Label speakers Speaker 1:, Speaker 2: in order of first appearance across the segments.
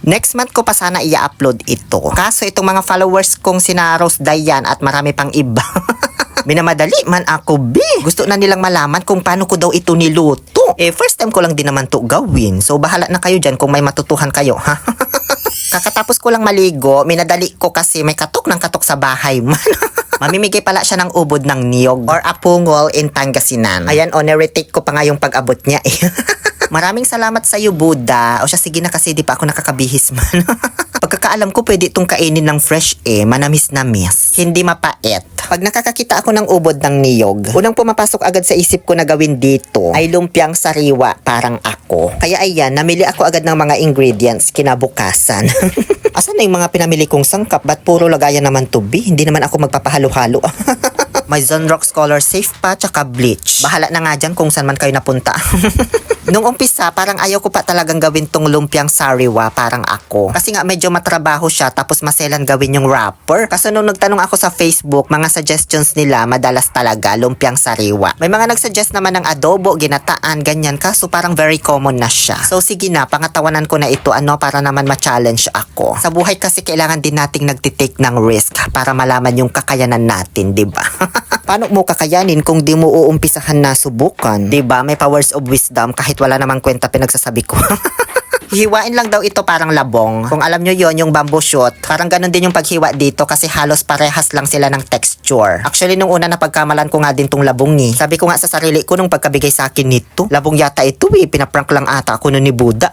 Speaker 1: Next month ko pa sana i-upload ito. Kaso itong mga followers kong sina Rose Dayan at marami pang iba. Minamadali man ako, B. Gusto na nilang malaman kung paano ko daw ito niluto. First time ko lang din naman to gawin. So bahala na kayo dyan kung may matutuhan kayo, ha? Kakatapos ko lang maligo, minadali ko kasi may katok ng katok sa bahay man. Mamimigay pala siya ng ubod ng niyog or apungol in Pangasinan. Ayan, retake ko pa nga yung pag-abot niya eh. Maraming salamat sa iyo, Buddha. O siya, sige na kasi di pa ako nakakabihis man. Pagkakaalam ko, pwede itong kainin ng fresh manamis-namis. Hindi mapait. Pag nakakakita ako ng ubod ng niyog, unang pumapasok agad sa isip ko na gawin dito ay lumpiang sariwa parang ako. Kaya ayan, namili ako agad ng mga ingredients kinabukasan. Asan na yung mga pinamili kong sangkap? Ba't puro lagayan naman to, B? Hindi naman ako magpapahalo-halo. May Zonrox Color Safe pa, tsaka bleach. Bahala na nga dyan kung saan man kayo napunta. Nung umpisa, parang ayaw ko pa talagang gawin tong lumpiang sariwa parang ako. Kasi nga medyo matrabaho siya tapos maselan gawin yung wrapper. Kasi nung nagtanong ako sa Facebook, mga suggestions nila madalas talaga lumpiang sariwa. May mga nagsuggest naman ng adobo, ginataan, ganyan. Kaso parang very common na siya. So sige na, pangatawanan ko na ito para naman ma-challenge ako. Sa buhay kasi kailangan din nating nagtitake ng risk para malaman yung kakayanan natin, di ba? Paano mo kakayanin kung di mo uumpisahan na subukan? Diba? May powers of wisdom kahit wala namang kwenta pinagsasabi ko. Hiwain lang daw ito parang labong. Kung alam nyo yon yung bamboo shoot, parang ganun din yung paghiwa dito kasi halos parehas lang sila ng texture. Actually, nung una na pagkamalan ko nga din tong labong Sabi ko nga sa sarili ko nung pagkabigay sa akin nito, labong yata ito pinaprank lang ata ako nun ni Buddha.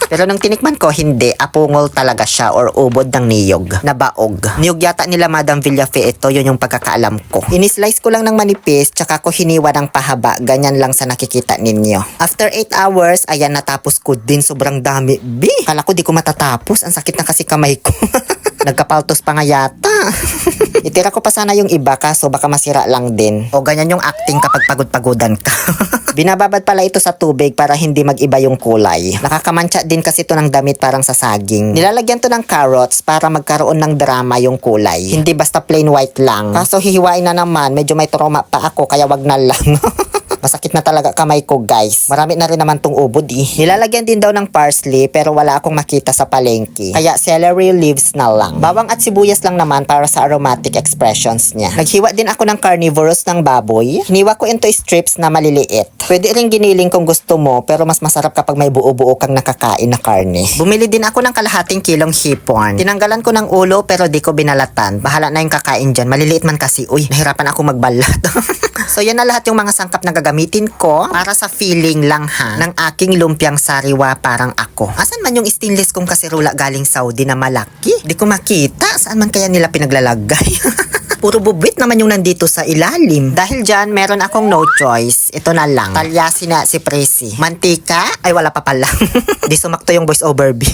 Speaker 1: Pero nung tinikman ko, hindi. Apungol talaga siya or ubod ng niyog na baog. Niyog yata nila Madam Villafe ito, yun yung pagkakaalam ko. Inislice ko lang ng manipis, tsaka ko hiniwa ng pahaba. Ganyan lang sa nakikita ninyo. After 8 hours, ayan, natapos ko din. Sobrang dami. Kala ko di ko matatapos. Ang sakit na kasi kamay ko. Nagkapaltos pa nga yata. Itira ko pa sana yung iba kaso baka masira lang din. O ganyan yung acting kapag pagod-pagodan ka. Binababad pala ito sa tubig para hindi mag-iba yung kulay. Nakakamancha din kasi ito ng damit parang sa saging. Nilalagyan to ng carrots para magkaroon ng drama yung kulay. Hindi basta plain white lang. Kaso hihiwain na naman, medyo may trauma pa ako kaya wag na lang. Masakit na talaga kamay ko, guys. Marami na rin naman tong ubod Nilalagyan din daw ng parsley pero wala akong makita sa palengke. Kaya celery leaves na lang. Bawang at sibuyas lang naman para sa aromatic expressions niya. Naghiwa din ako ng carnivorous ng baboy. Hiniwa ko into strips na maliliit. Pwede rin giniling kung gusto mo pero mas masarap kapag may buo-buo kang nakakain na karne. Bumili din ako ng kalahating kilong hipon. Tinanggalan ko ng ulo pero di ko binalatan. Bahala na yung kakain dyan. Maliliit man kasi. Uy, nahirapan ako magbalat. So yan na lahat yung mga sangkap na gagamitin ko para sa feeling lang ng aking lumpiang sariwa parang ako. Asan man yung stainless kong kaserula galing Saudi na malaki? Di ko makita. Saan man kaya nila pinaglalagay? Puro bubwit naman yung nandito sa ilalim. Dahil dyan, meron akong no choice. Ito na lang. Talyasin na si Presi. Mantika? Ay, wala pa pala. Di sumakto yung voice over B.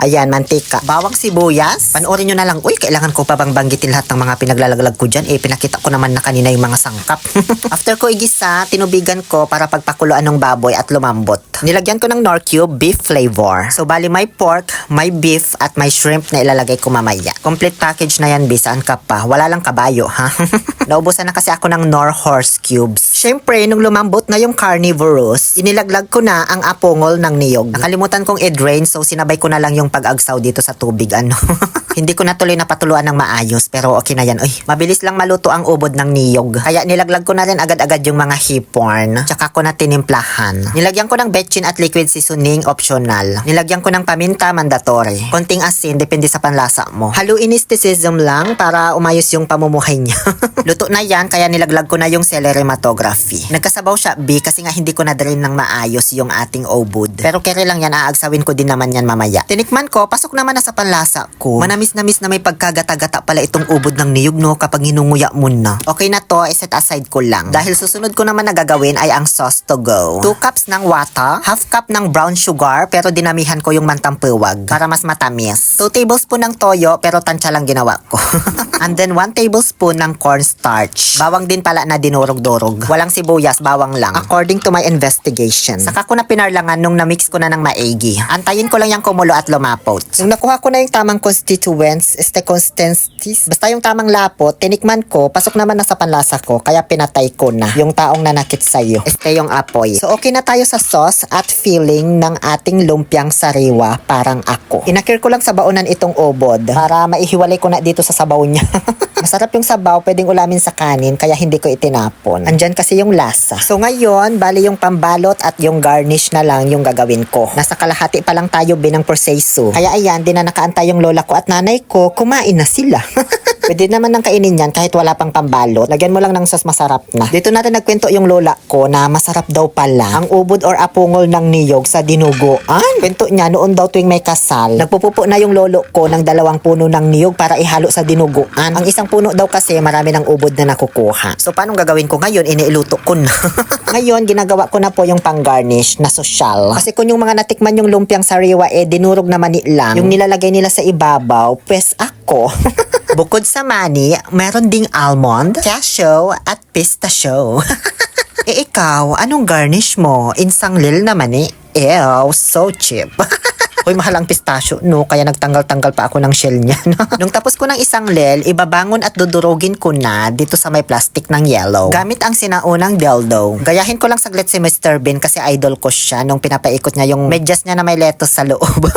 Speaker 1: Ayan, mantika. Bawang sibuyas. Panoorin nyo na lang. Uy, kailangan ko pa bang banggitin lahat ng mga pinaglalaglag ko dyan? Pinakita ko naman na kanina yung mga sangkap. After ko igisa, tinubigan ko para pagpakuluan ng baboy at lumambot. Nilagyan ko ng Knorr Cube beef flavor. So, bali may pork, may beef, at may shrimp na ilalagay ko mamaya. Complete package na yan, B. Saan ka pa? Wala lang kabayo, ha? Naubusan na kasi ako ng Knorr Horse Cubes. Siyempre, nung lumambot na yung carnivorous, inilaglag ko na ang apungol ng niyog. Nakalimutan kong i-drain, so sinabay ko na lang yung pag-agsaw dito sa tubig, Hindi ko na tuloy napatuluan ng maayos, pero okay na yan. Uy, mabilis lang maluto ang ubod ng niyog. Kaya nilaglag ko na rin agad-agad yung mga hipon. Tsaka ko na tinimplahan. Nilagyan ko ng betchin at liquid seasoning, optional. Nilagyan ko ng paminta, mandatory. Konting asin, depende sa panlasa mo. Haluin mysticism lang para umayos yung pamumuhay niya. Luto na yan, kaya nilaglag ko na yung celerematography. Nagkasabaw siya, B, kasi nga hindi ko na drain ng maayos yung ating ubod. Pero kere lang yan, aagsawin ko din naman yan mamaya. Tinikman ko, pasok naman na sa panlasa ko. Manamis na may pagkagata-gata pala itong ubod ng niyog, no, kapag hinunguya mo na. Okay na to, set aside ko lang. Dahil susunod ko naman na gagawin ay ang sauce to go. 2 cups ng wata, half cup ng brown sugar, pero dinamihan ko yung mantampuwag para mas matamis. 2 tablespoon ng toyo, pero tansya lang ginawa ko. And then 1 tablespoon ng cornstarch. Bawang din pala na dinurog-durog. Walang sibuyas, bawang lang. According to my investigation. Saka ko na pinarlangan nung na-mix ko na ng maigi. Antayin ko lang yung kumulo at lumapot. Nung nakuha ko na yung tamang constituents, consistencies, basta yung tamang lapot, tinikman ko, pasok naman na sa panlasa ko, kaya pinatay ko na yung taong nanakit sa'yo. Yung apoy. So okay na tayo sa sauce at filling ng ating lumpiang sariwa parang ako. Inakir ko lang sa baonan itong obod para maihiwalay ko na dito sa sabaw niya. Masarap yung sabaw, pwedeng ulamin sa kanin, kaya hindi ko itinapon. Andyan kasi yung lasa. So ngayon, bali yung pambalot at yung garnish na lang yung gagawin ko. Nasa kalahati pa lang tayo binang proseso. Kaya ayan, di na nakaantay yung lola ko at nanay ko, kumain na sila. Pwede naman nang kainin yan kahit wala pang pambalot. Lagyan mo lang ng sauce, masarap na. Dito na rin nagkwento yung lola ko na masarap daw pala ang ubod or apungol ng niyog sa dinuguan. Kwento niya noon daw tuwing may kasal, nagpupupo na yung lolo ko ng 2 puno ng niyog para ihalo sa dinuguan. Ang isang puno daw kasi marami ng ubod na nakukuha. So paano gagawin ko ngayon? Iniiluto ko na. Ngayon, ginagawa ko na po yung pang-garnish na sosyal. Kasi kung yung mga natikman yung lumpiang sariwa dinurog na mani lang, yung nilalagay nila sa ibabaw, pues ako. Bukod sa mani, meron ding almond, cashew, at pistachio. Ikaw, anong garnish mo? Insanglil naman Ew, so cheap. Uy, mahal ang pistachio, no? Kaya nagtanggal-tanggal pa ako ng shell niya. Nung tapos ko ng isang lel, ibabangon at dudurugin ko na dito sa may plastic ng yellow. Gamit ang sinaunang dildo. Gayahin ko lang saglit si Mr. Bean kasi idol ko siya nung pinapaikot niya yung medyas niya na may lettuce sa loob.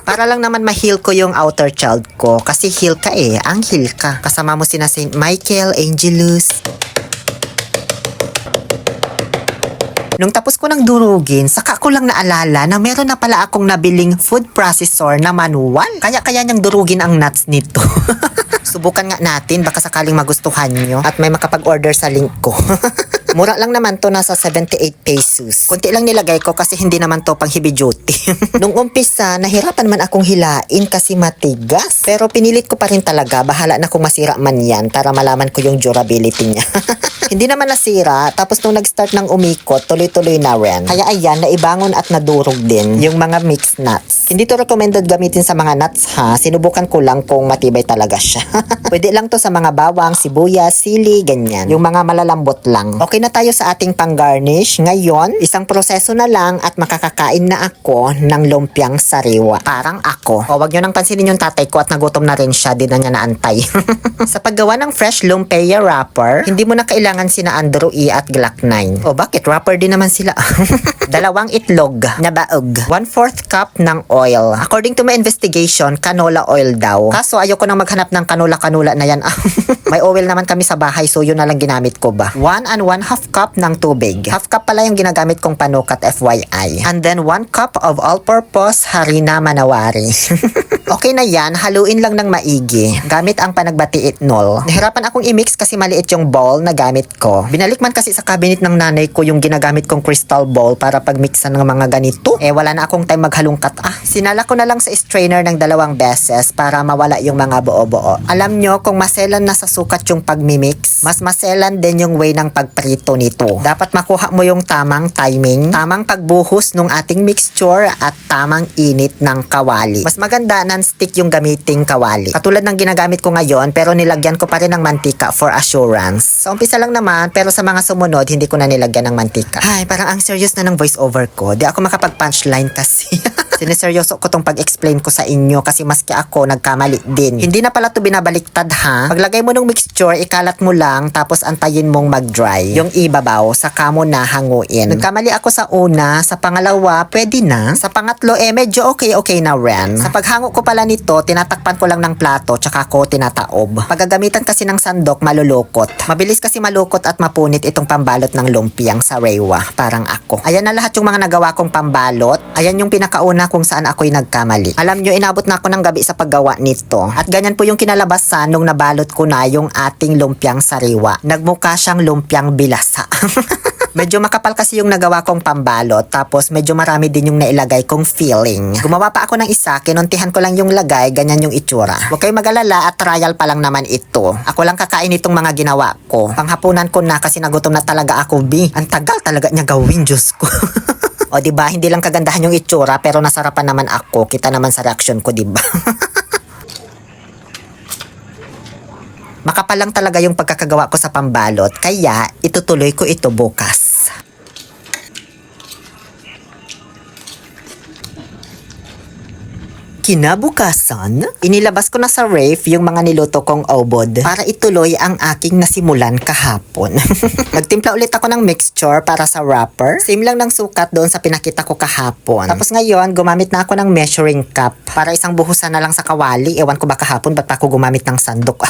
Speaker 1: Para lang naman ma-heal ko yung outer child ko. Kasi heal ka ang heal ka. Kasama mo sina Saint Michael, Angelus. Nung tapos ko nang durugin, saka ko lang naalala na meron na pala akong nabiling food processor na manual. Kaya niyang durugin ang nuts nito. Subukan nga natin, baka sakaling magustuhan nyo at may makapag-order sa link ko. Mura lang naman to, nasa 78 pesos. Kunti lang nilagay ko kasi hindi naman to pang heavy duty. Nung umpisa, nahirapan man akong hilain kasi matigas. Pero pinilit ko pa rin talaga, bahala na kung masira man yan para malaman ko yung durability niya. Hindi naman nasira, tapos nung nag-start ng umikot, tuloy-tuloy na rin. Kaya ayan, naibangon at nadurog din yung mga mixed nuts. Hindi to recommended gamitin sa mga nuts ha, sinubukan ko lang kung matibay talaga siya. Pwede lang to sa mga bawang, sibuyas, sili, ganyan. Yung mga malalambot lang. Okay na tayo sa ating pang-garnish. Ngayon, isang proseso na lang at makakakain na ako ng lumpiang sariwa. Parang ako. O, wag nyo nang pansinin yung tatay ko at nagutom na rin siya, di na niya naantay. Sa paggawa ng fresh lumpia wrapper, hindi mo na kailangan sina Andrew E at Glock 9. O bakit? Wrapper din naman sila. 2 itlog na baog. 1/4 cup ng oil. According to my investigation, canola oil daw. Kaso ayoko nang maghanap ng canola na yan. May oil naman kami sa bahay, so yun na lang ginamit ko ba. 1 and 1/2 cup ng tubig. Half cup pala yung ginagamit kong panukat, FYI. And then 1 cup of all-purpose harina manawari. Okay na yan, haluin lang ng maigi. Gamit ang panagbati itnol. Nahirapan akong i-mix kasi maliit yung bowl na gamit ko. Binalik man kasi sa cabinet ng nanay ko yung ginagamit kong crystal bowl para pagmixan ng mga ganito. Wala na akong time maghalungkat. Sinala ko na lang sa strainer ng 2 beses para mawala yung mga buo-buo. Alam nyo, kung maselan na sa sukat yung pagmimix, mas maselan din yung way ng pagprito nito. Dapat makuha mo yung tamang timing, tamang pagbuhos ng ating mixture at tamang init ng kawali. Mas maganda non-stick yung gamiting kawali. Katulad ng ginagamit ko ngayon, pero nilagyan ko pa rin ng mantika for assurance. Sa umpisa lang naman, pero sa mga sumunod, hindi ko na nilagyan ng mantika. Ay, parang ang serious na ng voice over ko. Di ako makapag-punchline kasi. Siniseryoso ko tong pag-explain ko sa inyo kasi maski ako nagkamali din. Hindi na pala to binabaliktad ha. Paglagay mo ng mixture, ikalat mo lang tapos antayin mong mag-dry. Yung ibabaw, saka mo na hanguin. Nagkamali ako sa una, sa pangalawa, pwede na. Sa pangatlo, medyo okay na rin. Sa paghango ko pala nito, tinatakpan ko lang ng plato tsaka ko tinataob. Paggagamitan kasi ng sandok, malulukot. Mabilis kasi malukot at mapunit itong pambalot ng lumpiang sariwa. Parang ako. Ayan na lahat yung mga nagawa kong pambalot. Ayan yung pinakauna kung saan ako'y nagkamali. Alam nyo, inabot na ako ng gabi sa paggawa nito. At ganyan po yung kinalabasan nung nabalot ko na yung ating lumpiang sariwa. Nagmukha siyang lumpiang bilasa. Medyo makapal kasi yung nagawa kong pambalot, tapos medyo marami din yung nailagay kong filling. Gumawa pa ako ng isa, kinuntihan ko lang yung lagay, ganyan yung itsura. Huwag kayo mag-alala at trial pa lang naman ito. Ako lang kakain itong mga ginawa ko. Panghapunan ko na kasi nagutom na talaga ako, bi. Ang tagal talaga niya gawin, Diyos ko. O diba, hindi lang kagandahan yung itsura, pero nasarapan naman ako. Kita naman sa reaction ko, diba? Makapal lang talaga yung pagkakagawa ko sa pambalot, kaya itutuloy ko ito bukas. Kinabukasan, inilabas ko na sa ref yung mga niluto kong obod para ituloy ang aking nasimulan kahapon. Nagtimpla ulit ako ng mixture para sa wrapper. Same lang ng sukat doon sa pinakita ko kahapon. Tapos ngayon, gumamit na ako ng measuring cup para isang buhusan na lang sa kawali. Ewan ko ba kahapon, ba't pa ako gumamit ng sandok?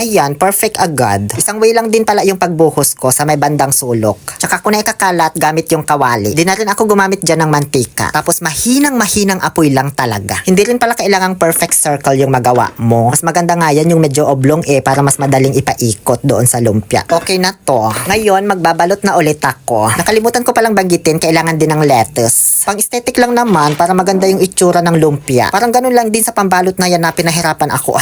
Speaker 1: Ayan, perfect agad. Isang way lang din pala yung pagbuhos ko sa may bandang sulok. Tsaka ko na ikakalat gamit yung kawali. Di na rin ako gumamit dyan ng mantika. Tapos mahinang apoy lang talaga. Hindi rin pala kailangang perfect circle yung magawa mo. Mas maganda nga yan yung medyo oblong para mas madaling ipaikot doon sa lumpia. Okay na to. Ngayon, magbabalot na ulit ako. Nakalimutan ko palang banggitin, kailangan din ng lettuce. Pang aesthetic lang naman para maganda yung itsura ng lumpia. Parang ganun lang din sa pambalot na yan na pinahirapan ako.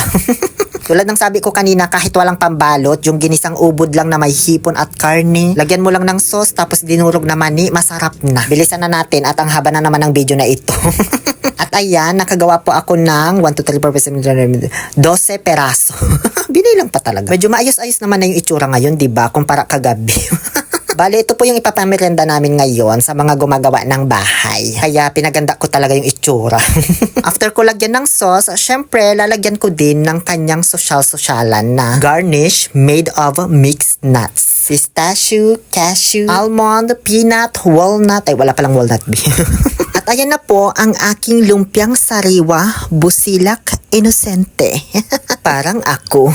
Speaker 1: Tulad ng sabi ko kanina, kahit walang pambalot, yung ginisang ubod lang na may hipon at karne, lagyan mo lang ng sauce tapos dinurog na mani, masarap na. Bilisan na natin at ang haba na naman ng video na ito. At ayan, nakagawa po ako ng 1, 2, 3, 4, 5, 12 peraso. Binilang pa talaga. Medyo maayos-ayos naman na yung itsura ngayon, diba? Kumpara kagabi. Bale, ito po yung ipapamerenda namin ngayon sa mga gumagawa ng bahay. Kaya pinaganda ko talaga yung itsura. After ko lagyan ng sauce, syempre lalagyan ko din ng kanyang sosyal-sosyalan na garnish made of mixed nuts. Pistachio, cashew, almond, peanut, walnut. Ay, wala palang walnut. At ayan na po ang aking lumpiang sariwa, busilak, inosente. Parang ako.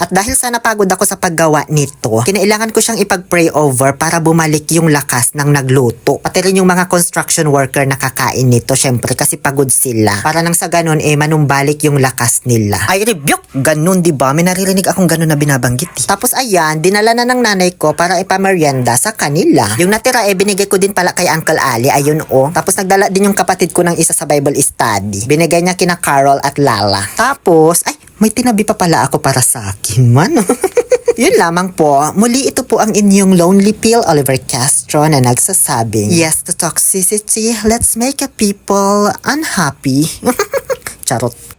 Speaker 1: At dahil sa napagod ako sa paggawa nito, kinailangan ko siyang ipag-pray over para bumalik yung lakas ng nagluto. Pati rin yung mga construction worker na kakain nito, syempre kasi pagod sila. Para nang sa ganun, manumbalik yung lakas nila. Ay, rebuke! Ganun, diba? May naririnig akong ganun na binabanggit. Tapos ayan, dinala na ng nanay ko para ipamerienda sa kanila. Yung natira, binigay ko din pala kay Uncle Ali. Ayun, Tapos nagdala din yung kapatid ko ng isa sa Bible study. Binigay niya kina Carol at Lala. Tapos, may tinabi pa pala ako para sa akin man. Yun lamang po. Muli ito po ang inyong Lonely Pill, Oliver Castro, na nagsasabing, yes to toxicity, let's make a people unhappy. Charot.